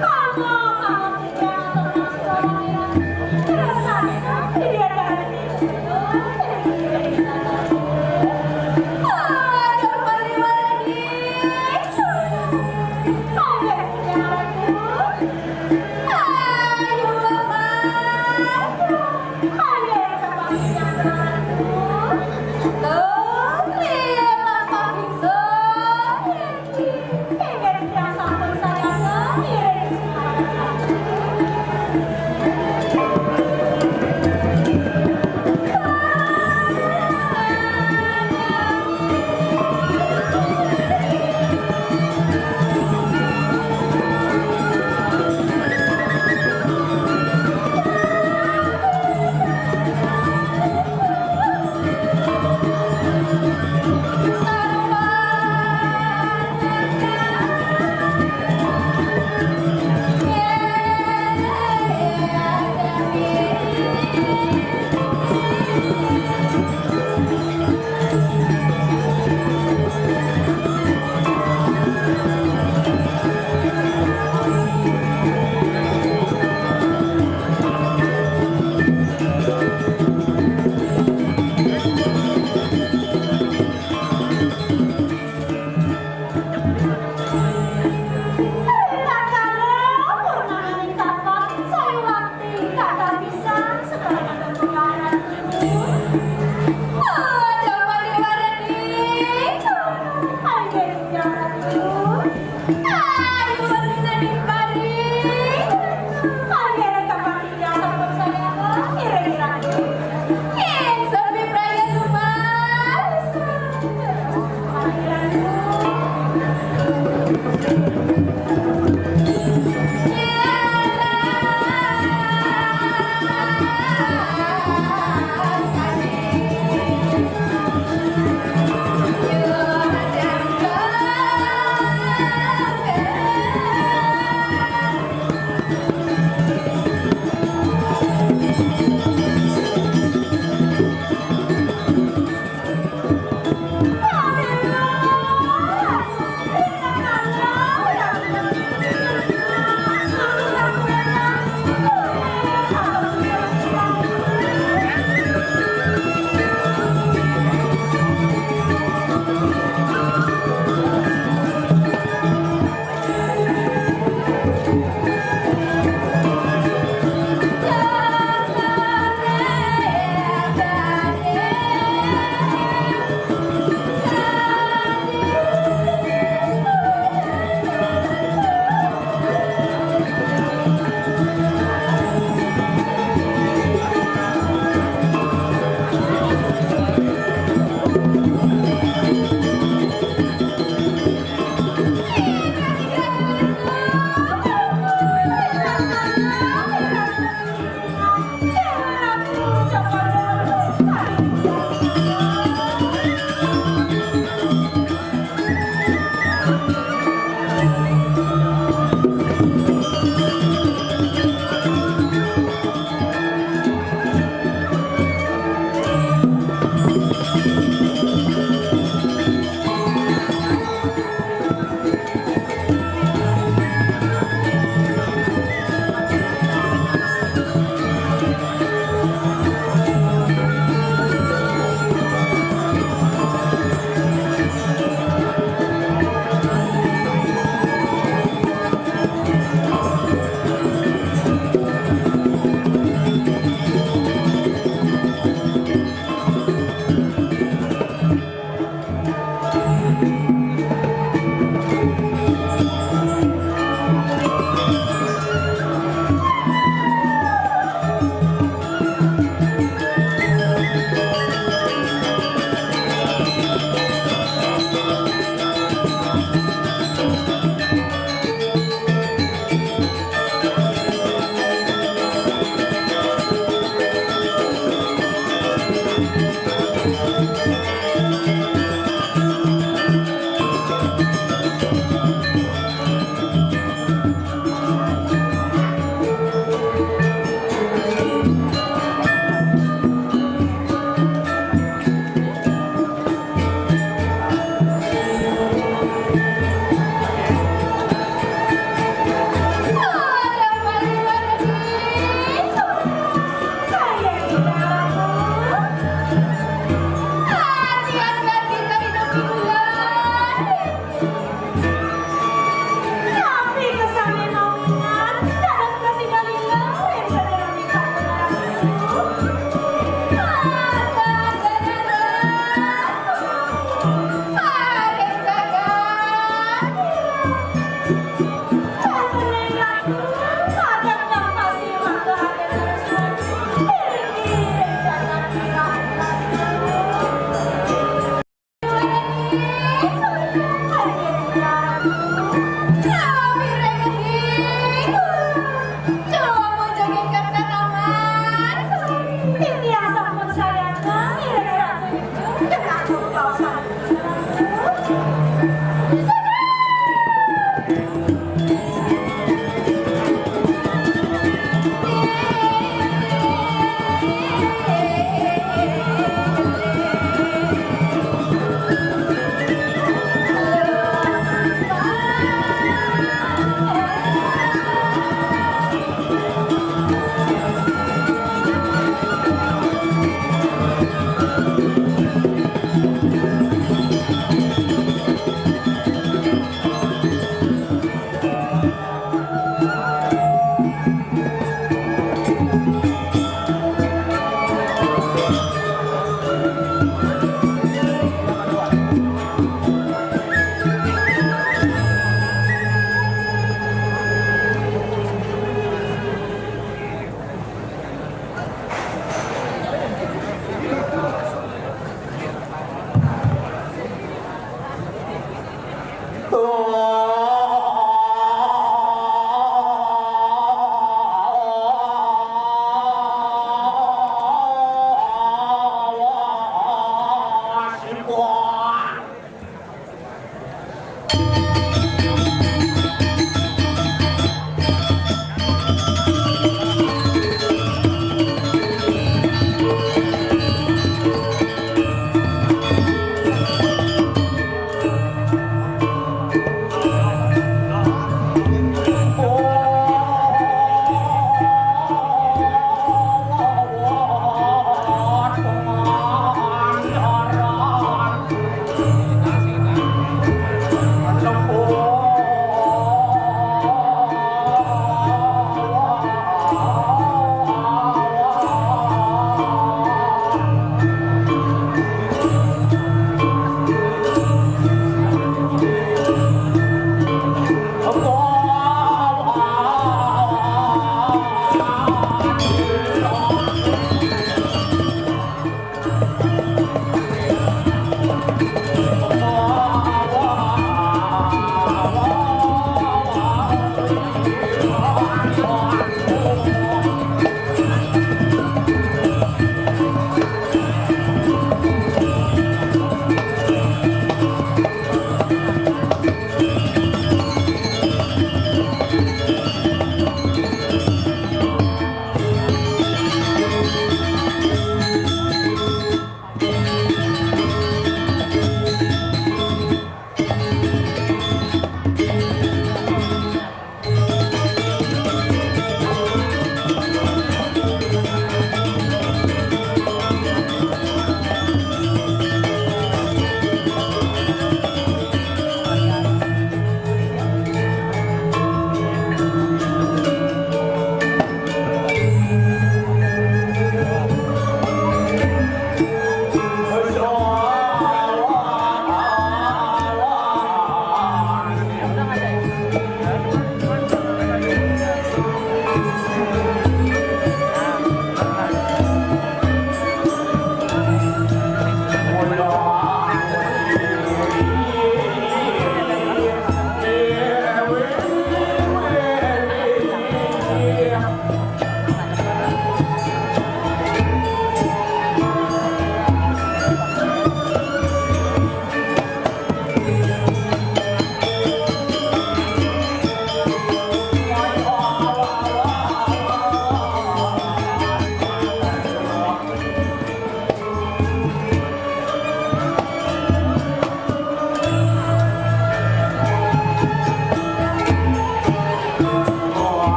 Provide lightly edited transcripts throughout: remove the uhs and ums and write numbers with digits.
Thank you.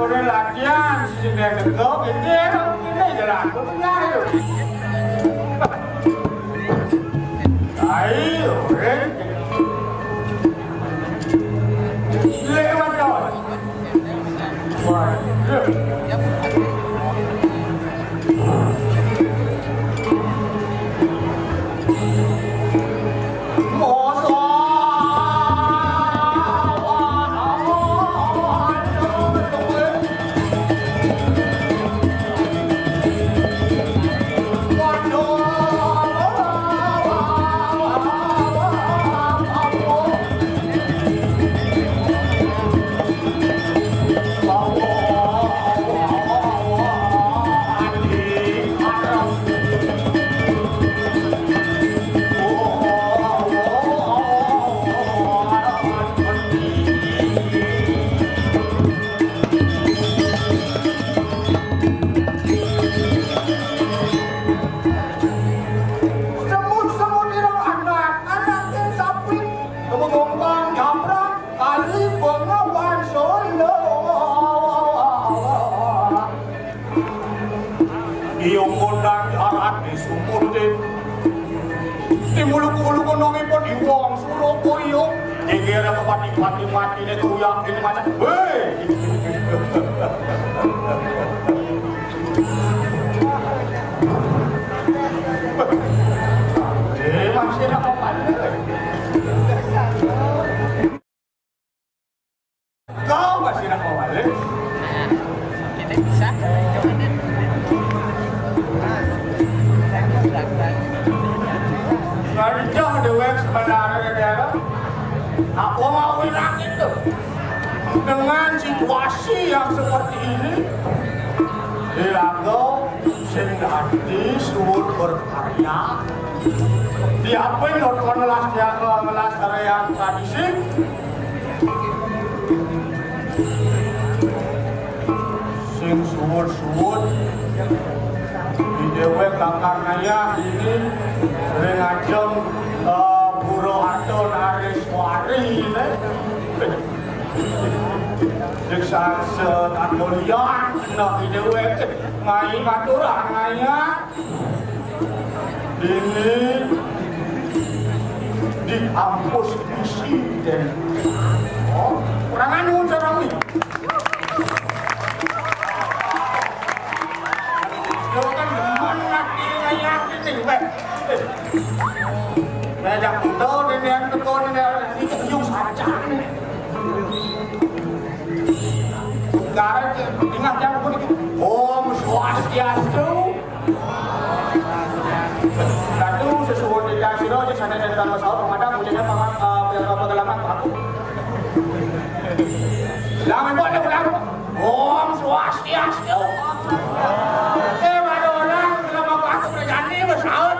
udah latihan sudah degok ini jalan benar itu. Ayo, lewat kawan. Wah, iyong kondang arat di sumur din. Di muluk-muluk nongi po di wong suruh po iyong. Dikira kapati-pati mati na tuyak din macam. Wey! Masih nak pandai. Kau masih nak pandai. Kita bisa. Kerja dewek sebenarnya daerah. Aku mau bilang itu. Dengan situasi yang seperti ini, dilago sendiri suruh berkarya. Diapain nonton ngelas karya tradisi? Sing suwur-suwur di dewek karya ini sering ajeng Buro Aton Ariswari ini Diksa setatulian nah di dewek ngai maturan ngaya ini di kampus disiden. Oh, kurang anu cara ini. Yo kan demen nanti ngaya ini, Pak. Ngajak betul ini yang tekon ini yung saja nih. Sekarang ingat jangan pun Om Swastiastu. Satu sesuatu di Siro di sana dan dalam sahur pemadam punya pengalaman aku. Jangan boleh ulang. Om Swastiastu. Baru orang kenapa aku berjani bersahur.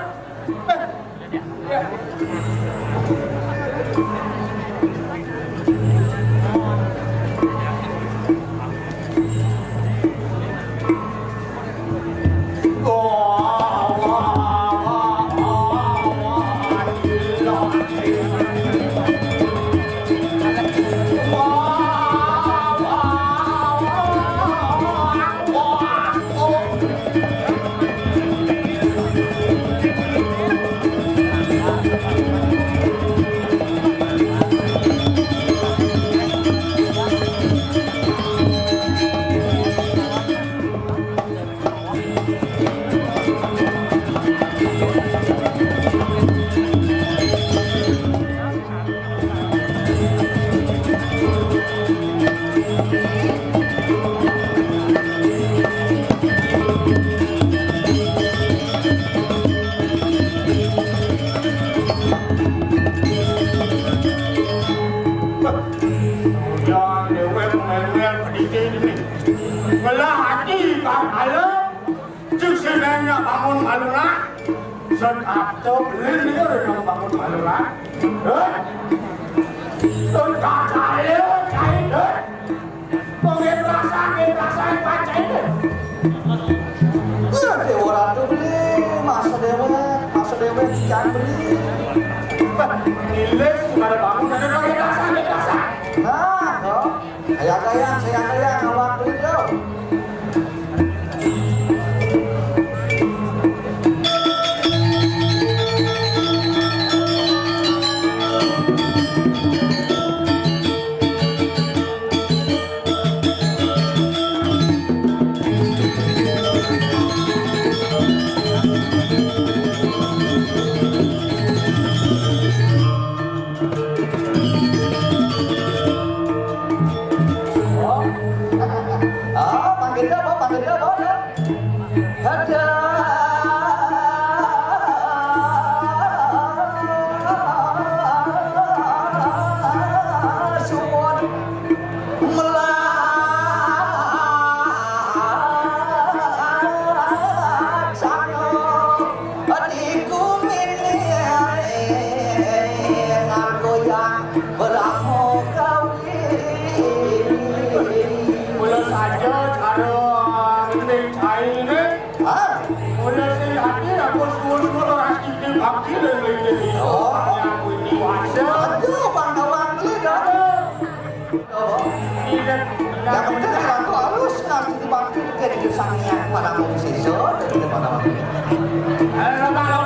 Bangun maluna, atau beli dia bangun maluna, Tentara China, pengetrasan baca ini. Dewa ratu beli, masa dewa jangan beli. Iles sudah bangun dari biasa. Nah, toh. Saya awak dulu. Panggil dah, ada. Sumon melaksana hatiku milik aku yang beramu kawin. Mulai saja cara ini. Mulai saya hati aku suruh orang kita bakti dan lagi. Yang ini wajah. Aduh, bang awak beli dah. Yang penting aku harus ngasih dibakti ke desanya pada musisi daripada waktu. Kalau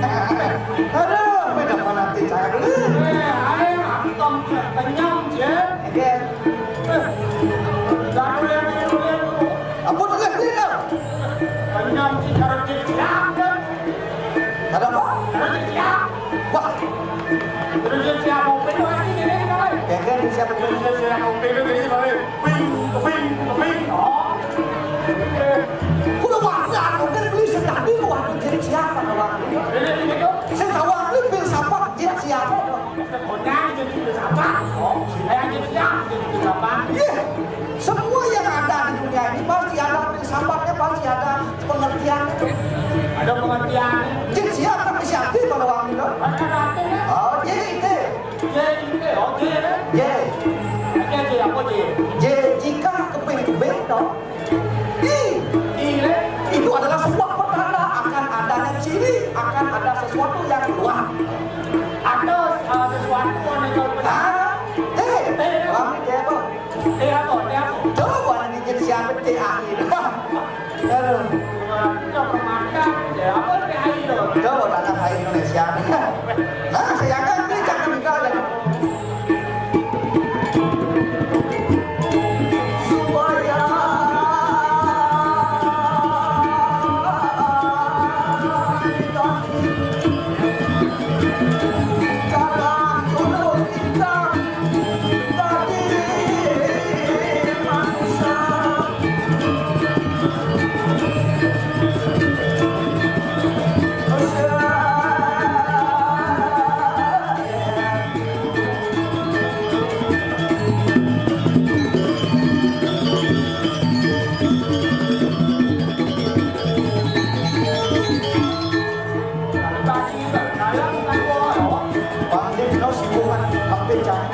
Dan kami halo muda itu aduh, beda mana nanti saya beli. Again. Apa tu lagi ni? Ada apa? Wah, kaya ni siapa tu? Kuda waktu aku kan beli sedang waktu jadi siapa awak? Saya tahu awak ni beli siapa dia siapa? Yeah. Semua yang ada di dunia ini pasti ada filsafatnya, pasti ada pengertian. Ada pengertian. Jadi siapa siapa pada waktu itu? Oh, jadi itu. Jadi jika keping-keping toh, itu adalah sebuah pertanda akan adanya ciri, akan ada sesuatu yang keluar. Ada sesuatu yang Ah, orang ni dia apa? Coba ni jadi siapa teh akhir. Aduh. Coba tanah air Indonesia. Nah, saya akan beli jangan tinggal ya. Supaya cara dulu kita tadi manusia. Panggil kau sibukan hampir jangan.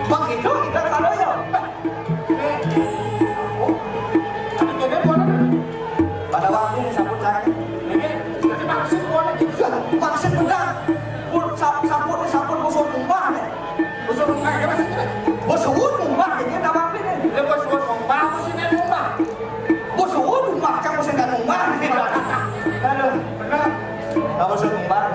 Begitu kita kalau ya. Pada waktu ini sambut saya. Maksud bukan sambut musuh rumah ni. Musuh rumah ini nama apa ni? Musuh rumah kan musuh kan rumah. Aduh, benar. Musuh rumah.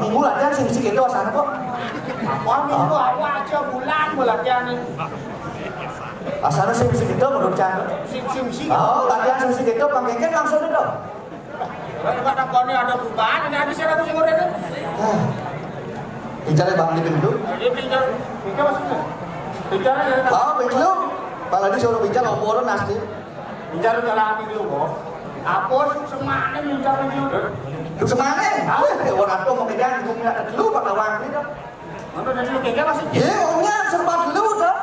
minggu latihan sih gitu sana kok. Apa minggu awal aja bulan latihan ini. Asana sih gitu menurut Chan. Sim. Oh, latihan sih gitu pangkengken langsung itu. Karena kau ini ada perubahan, ini habisnya aku singgur itu. Bicara bang di pintu. Dia bicara maksudnya. Bicara ya. Oh, pintu. Kalau disuruh bicara oboron nasti. Bicara jalan dulu kok. Apa semangat bicara dulu? Lu semane? Orang tuh mau kerjaan gue minta dulu pada waktu itu. Mana dari lu kayaknya masih. Iya, orangnya serba dulu tuh.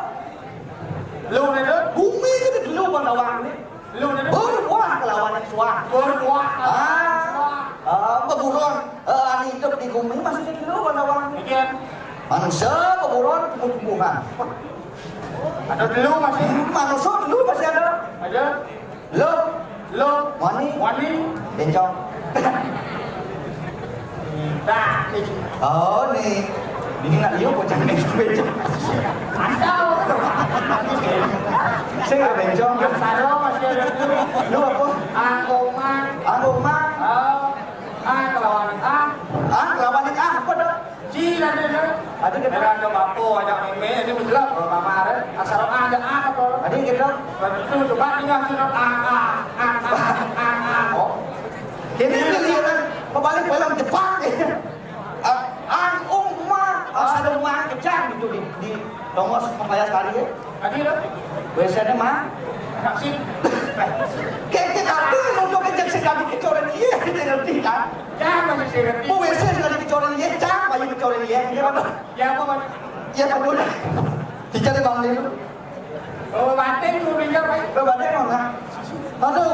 Lu itu Bumi itu dulu pada waktu. lu itu Berbuah kelawan yang suah. berbuah. Peburon, ani hidup di bumi masih dulu pada waktu. Bikin Manusia peburon tumbuh-tumbuhan. ada dulu masih. Manusia dulu masih ada. Ada Lo, wani bencong. dah Oh nih, ini nggak liu bocah nih bencong. ada Saya nggak bencong. ada masih ada dulu. Lu apa? Angkoman Angkoma. kelawan Kelawan yang apa dong? Cila dia. Ada kita. Ada bapo, ada meme, ini menjelang kalau kemarin asal ada apa? Ada kita. Itu coba tinggal sudah oh. Jadi lihat kembali film Jepang ya. Ada rumah kecang gitu di Dongos Pembayar sekali ya. Tadi dah. Biasanya mah Vaksin. kayak kami untuk kejak sekali kecoran iya kita ngerti kan. Jangan masih serti. Bu biasanya sekali kecoran iya cang bayi kecoran iya gimana? Ya apa Pak? Iya Pak Dula. Dicari bang dulu. Oh, batin lu dengar Pak. Berbagai mana? Aduh,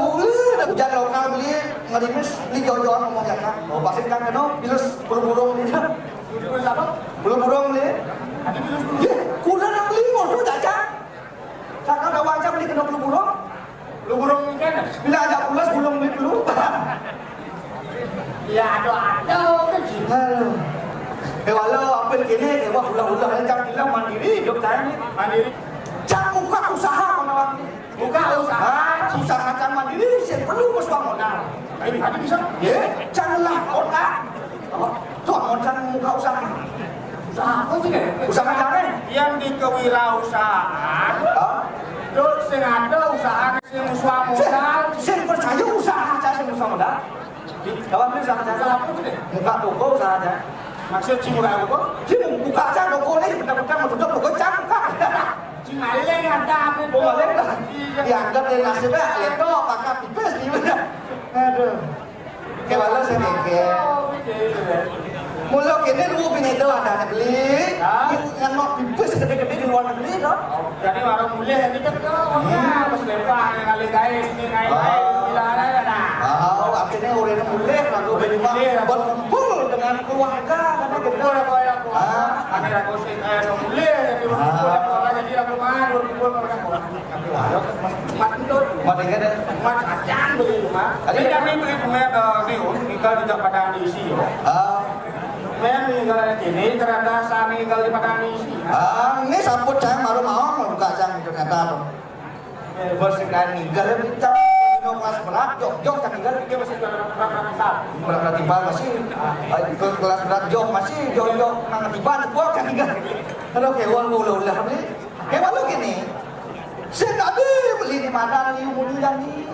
hujan lokal beli ngerimis beli jauh-jauhan ngomong ya kan. Oh pasti kan kena pilus burung-burung ini. Terus apa? Burung-burung beli. Tadi terus Ya, kuda nak beli mau jajan. Sekarang ada wajah beli kena burung-burung. lu burung ini kan? Bila ajak pulas belum beli dulu. Ya ada kan sih. Aduh. Walau apa gini, wah ulah-ulah yang bilang mandiri hidup saya ini. Mandiri. Jangan buka usaha mana Buka usaha. usaha jangan mandiri, saya perlu bos bang modal. Ini tadi bisa. Ya, janganlah otak. Tuh, mau jangan buka usaha. Usaha apa sih kan? Usaha jangan. Yang di kewirausahaan. Terus sing ada usaha sing usaha modal. Saya percaya usaha saya usaha modal. Kawan beli usaha Usaha saya. apa sih? Buka toko usaha aja. Maksud sih buka apa? Dia buka aja toko ini, benar-benar mau tutup toko jangan buka. Cimaleng ada apa? Boleh lah. Dianggap dari nasibnya, itu pakai pipis di mana? Aduh. Kayak saya mikir. Mula kini lu punya itu ada beli, yang mau pipis gede-gede di luar negeri toh. Jadi orang mulai ini kan mas lepas yang kali kain ini kain bila ada. Oh, akhirnya orang mulai lalu berkumpul dengan keluarga karena Berkumpul apa ya? Ada aku sih mulai jadi berkumpul apa jadi aku mah berkumpul orang mat itu mat ini ada mat acan beli rumah. Jadi kami beli rumah di tinggal di Padang Isi. Men tinggal di sini ternyata saya tinggal di Padang Isi. ini samput saya baru mau buka jam ternyata bersihkan tinggal bincang kelas berat jok tak tinggal Dia masih berat tiba masih kelas berat jok masih jok nang tiba buat kan tinggal kalau kewan ulah beli kewan lu gini saya tadi beli di mana nih umuran nih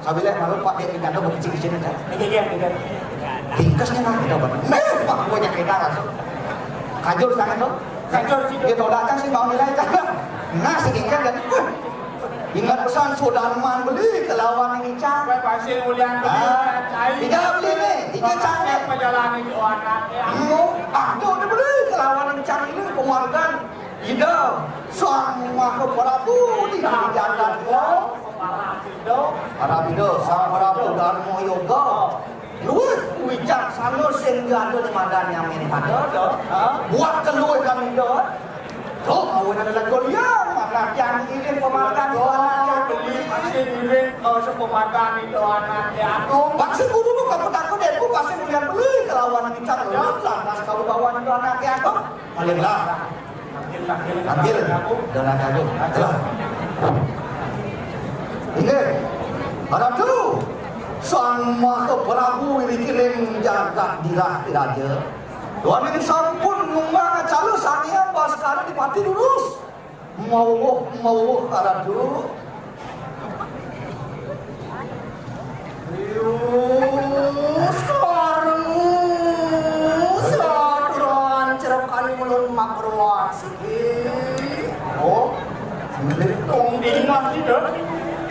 sabila baru pak dia pindah ke kecil-kecil aja ringkasnya nak kita banget mewah banyak kita langsung kajur sangat tuh Kajur sih. dia tahu datang sih mau nilai kan nah sedikit kan ingat pesan saudarman beli ke lawan yang incang Pasir Ulian tiga beli nih tiga cangnya perjalanan di anaknya. aduh dia beli ke lawan yang incang ini penghargaan ida sang maha prabu di jalan Arabido sang prabu Dharma Yoga luwih wicaksana sing ada di madanya men pada buat keluar kami do tuh awalnya adalah golian mana yang ini pemakan Beli pasir Ulian sepemakan itu anaknya. vaksin guru lu kamu takut deh bu vaksin yang beli ke lawan yang incang lantas kalau bawa itu anaknya aku palinglah ambil dalam kado ini ada tuh sang maha prabu ini kirim jagat dirah raja Tuhan ini sampun ngumang calo sania pas sekarang dipati lurus. Mau karadu. Sekarang saturan cerapkan mulun makruan sih. Oh, Tong dinah tidak.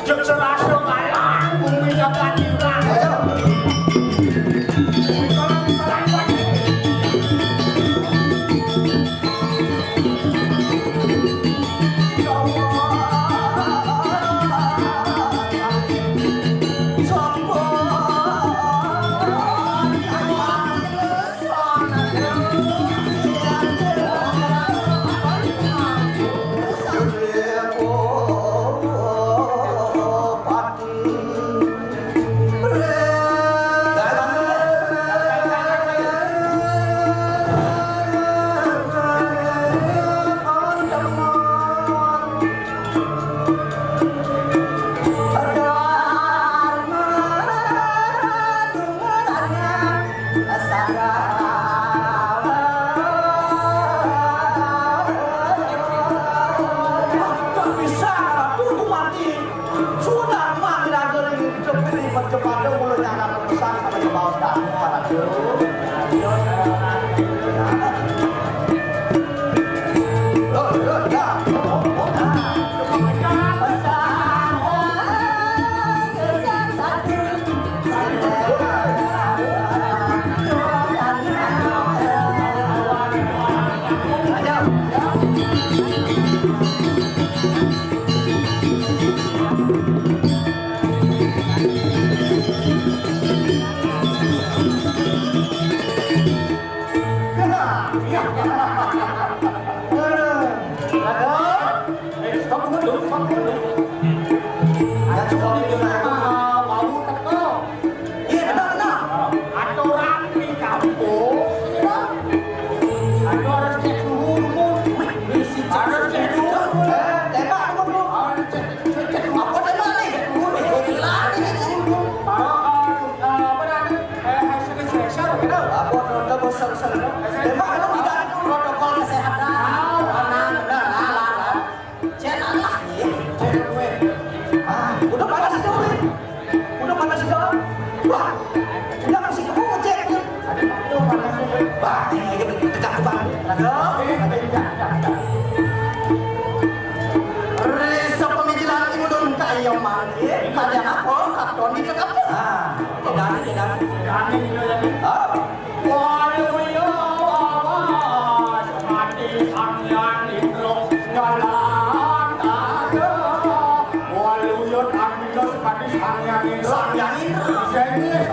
Jek serasa ngalang, bumi jaga dirang.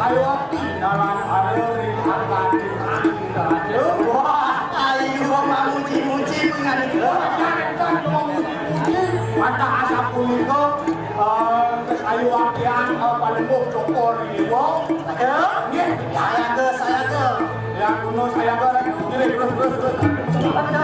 ayo. Ada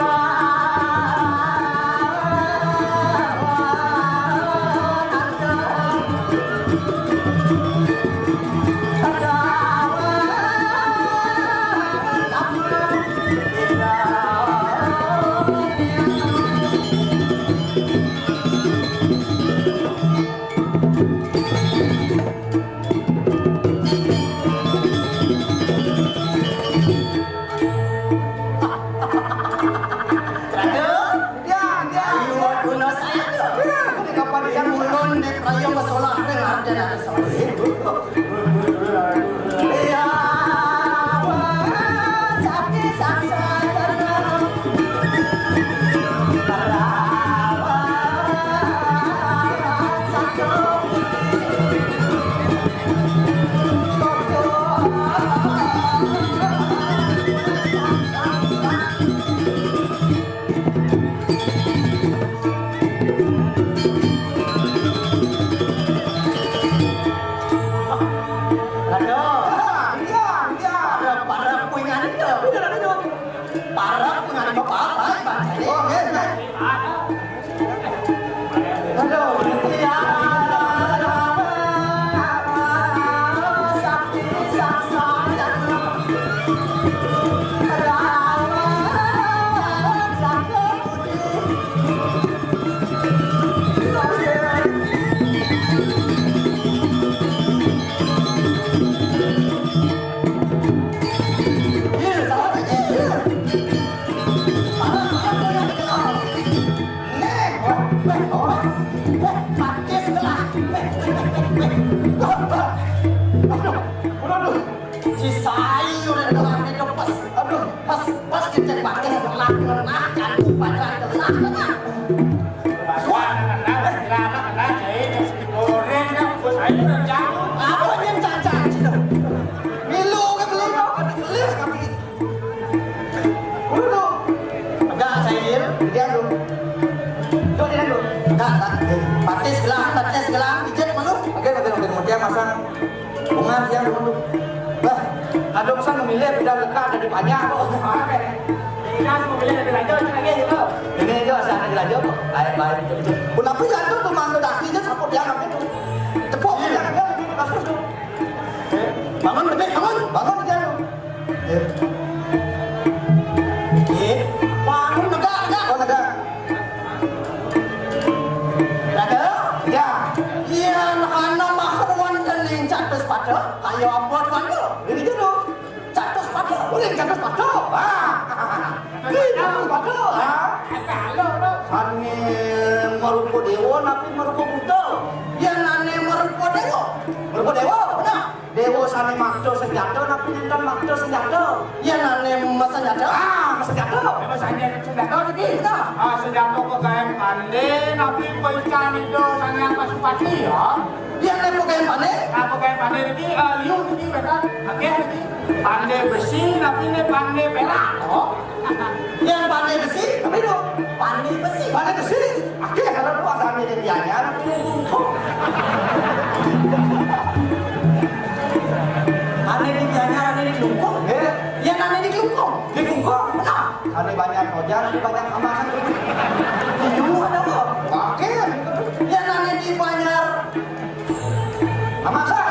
Aduh. Si sai udah dalam itu pas. Aduh. Pas kita pakai sebelah nah kan pada telah tengah. Apa yang cacat itu? Milu ke beli kok ada gelis kami. Udah. Enggak saya Dia dulu. Tuh dia dulu. enggak. Patis gelang, pijat mana? Oke, dia masang bunga dia dulu. Bah, ada pesan memilih tidak lekat ada di banyak kok. Ini aja asal ada gelajo kok. Baik. Kenapa jatuh tuh mantu dakinya sapot dia ngambil tuh. Cepok dia ngambil ini kasus tuh. Bangun lebih, bangun. Bangun dia tuh. Bangun negak. Oh, ada. Ada? Ya. Iya, anak makruan dan yang catus pada. Kayak apa mana? Ini dia tuh. Catus pada. Boleh catus pato. Ini catus pato. Sani merupo dewa tapi merupo buta. Ya nane merupa dewa. Merupo dewa. Benar. Dewa sani makdo senjata tapi nenten makdo senjata. Ya nane masa nyata. Senjata. Senjata kok kayak pandai, tapi pencari itu sangat pasupati ya. Ya nane pakai mana? Apa kayak pandai ini, liu ini mereka, akhirnya ini pandai besi, tapi ini pandai perak. Oh, Yang pandai besi. Tapi itu. Pandai besi. Mana ke sini? Oke, kalau lu asalnya dari dianya, tapi ini bungkuk. Nane di janyar, nane di kelungkung. Ya nane di kelungkung. Di bungkuk. Benar. Ada banyak koja, ada banyak kemasan. Itu ada kok. Oke. Ya nane di Banjar. Kemasan.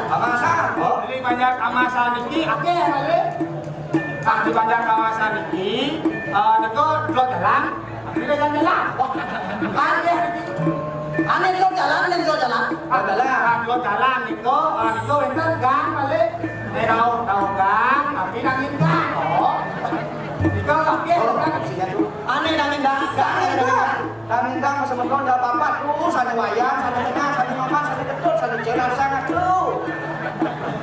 Kemasan. Oh. jadi banyak kamasan ini, akhirnya balik. Nah, di banyak kawasan ini, itu dua jalan, ini jalan. Akhirnya ini. Ane di jalan. Dua jalan itu gang balik. Tahu gang, tapi nangin gang. Oh, itu akhirnya. Ane nangin dah. Kami tang masa menton dah papat tuh, sana wayang, sana tengah, sana mama, sana ketut, sana jalan sangat tuh.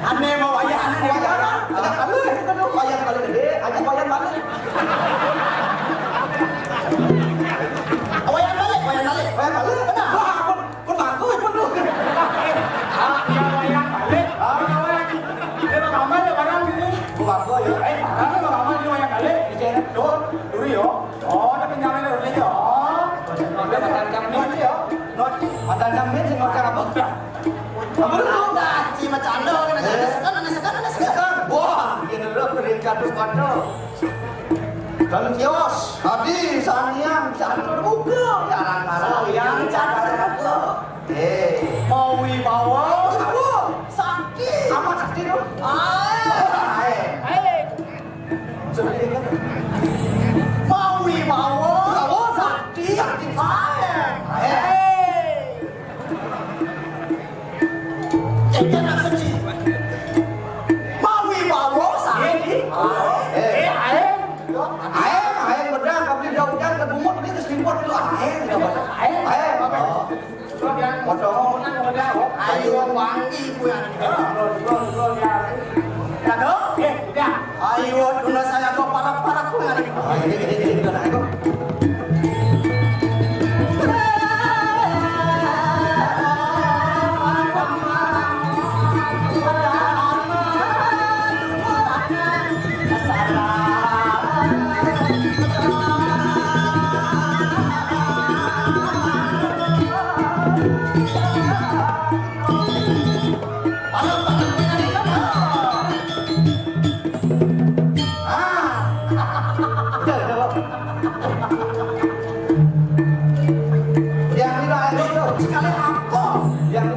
Ane mau wayang, ane mau wayang. Ajak kali, itu tuh wayang kali gede, ajak wayang balik. Wayang balik. Wayang balik, benar. Wah, pun bagus, pun tuh. Dia wayang balik. Dia bakal ya barang ini. Pun bagus ya. Barang itu bakal dia wayang balik. Tuh, duri yo. Oh, dia pinjamin dulu yo. Matan jamin sing ngocak apa? Apa lu? Gaji macam ane sekan. Wah, ini dulu peringkat terus kondo. Dalam kios, tadi sanian catur buka, jalan Yang catur buka. mau wibawa, Sakti. apa sakti lu? Seperti kan? Mau wibawa. Sakti. Jangan sedih. Mau wibawa sakti. Air bedang, kabel jauh-jauh ke bumut, ini ke selimput dulu. Air, potong. Ayo wangi ku yang ayo tuna saya kau parak ku yang Ini kena aku. Yang ini lah itu sekali apa? Yang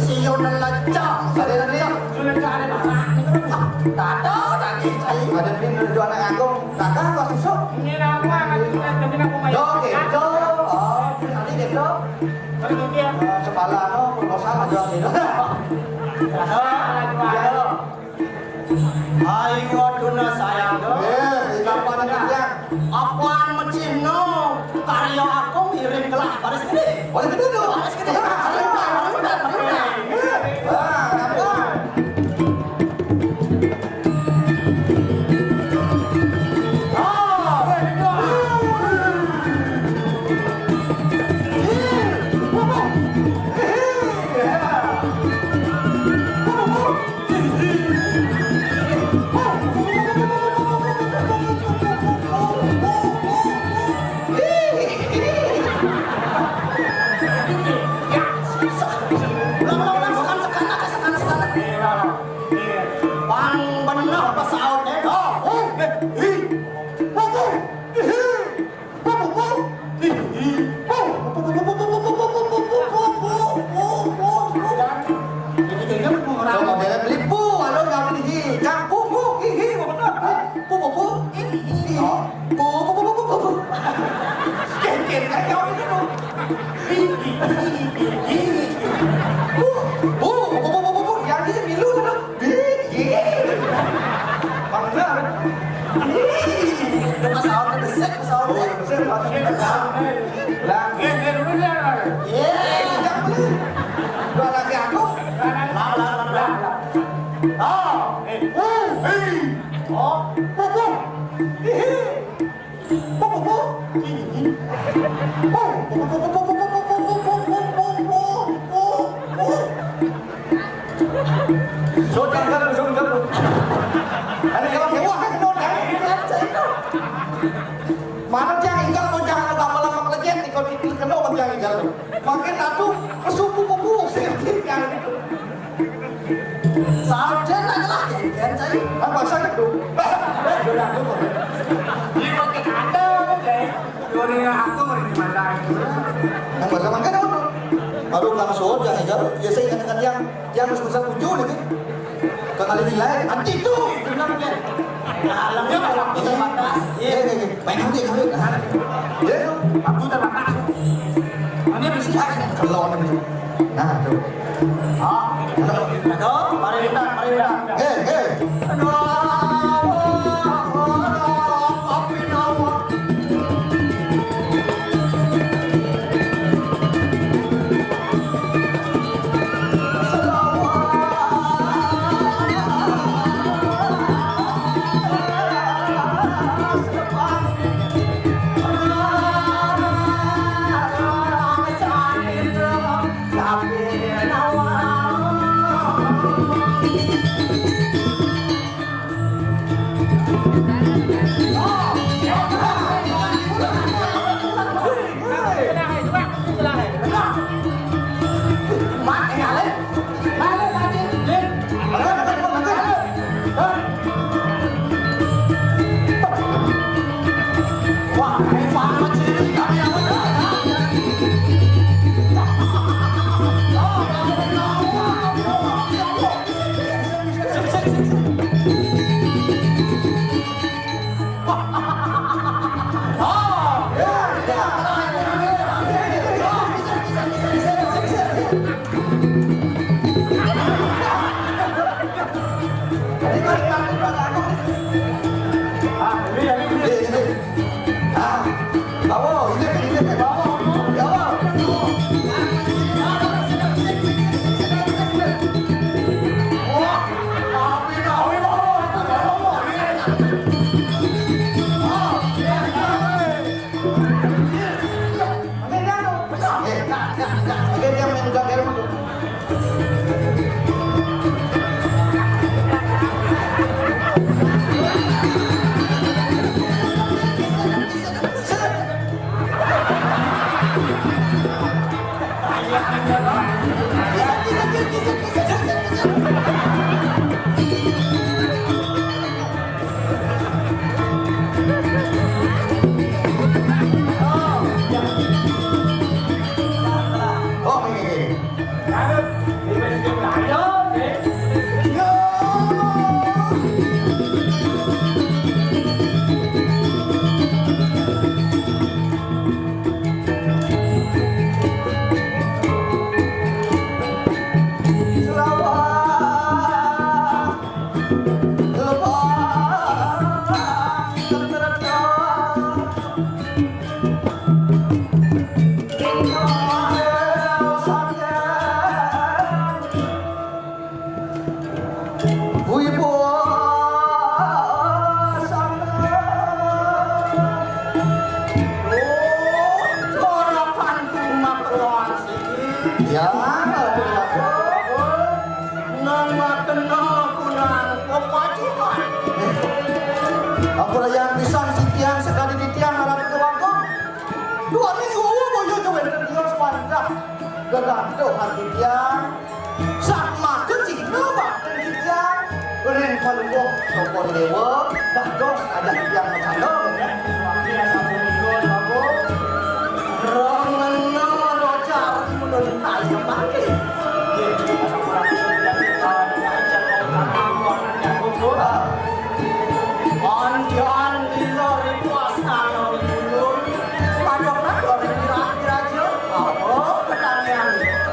siyo na lacak. ada nanti ada di menuju anak agung kakak kok susuk oke itu nanti gitu kepala no proposal aja gitu Ayo tuna saya kapan yang apaan mencino karya aku ngirim kelah baris gede boleh gitu tuh baris gede Bu, yang ini milu kan? Mana? Pesawat besar, pesawat. Lah, jangan beli. Dua lagi aku. Mana jangan ingkar mau jangan lama-lama kelejet nih kalau kena orang jangan ingkar. Makin aku kesupu-pupu yang Sarden adalah kan saya. apa saja tuh? Yang bahasa makan apa? Baru kang soal jangan ingkar. Ya saya ingat yang sebesar 7 nih. Kali nilai anti itu. Alamnya kalau kita batas. Iya. Main nanti kali. Ya, Aku terbatas. Ini bisa. kalau ini. Nah, tuh. Aduh, mari kita. Aduh. Gagado hati tiang sama kecil nabak dan tiang beren kalunggo sopor dewa dah dos ada tiang makalo Romanna roja menurut ayo mati. Anjan dilori puasa nol dulu. Padahal orang diraja, apa pertanyaan?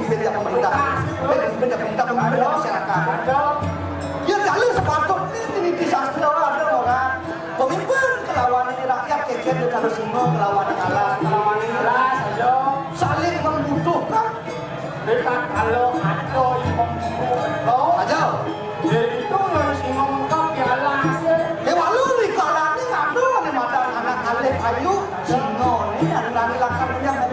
pemimpin yang pemerintah, pemimpin yang pemerintah, pemimpin yang masyarakat. Ya kali sepatutnya ini disastra ada orang pemimpin kelawan ini rakyat keket di kalau singo kelawan alas aja saling membutuhkan. Dekat kalau ada yang membutuhkan Aja. jadi itu yang si mengkap piala hasil Walu ni kalau ni ngadu ni mata anak alif ayu singo ni ada laki-laki yang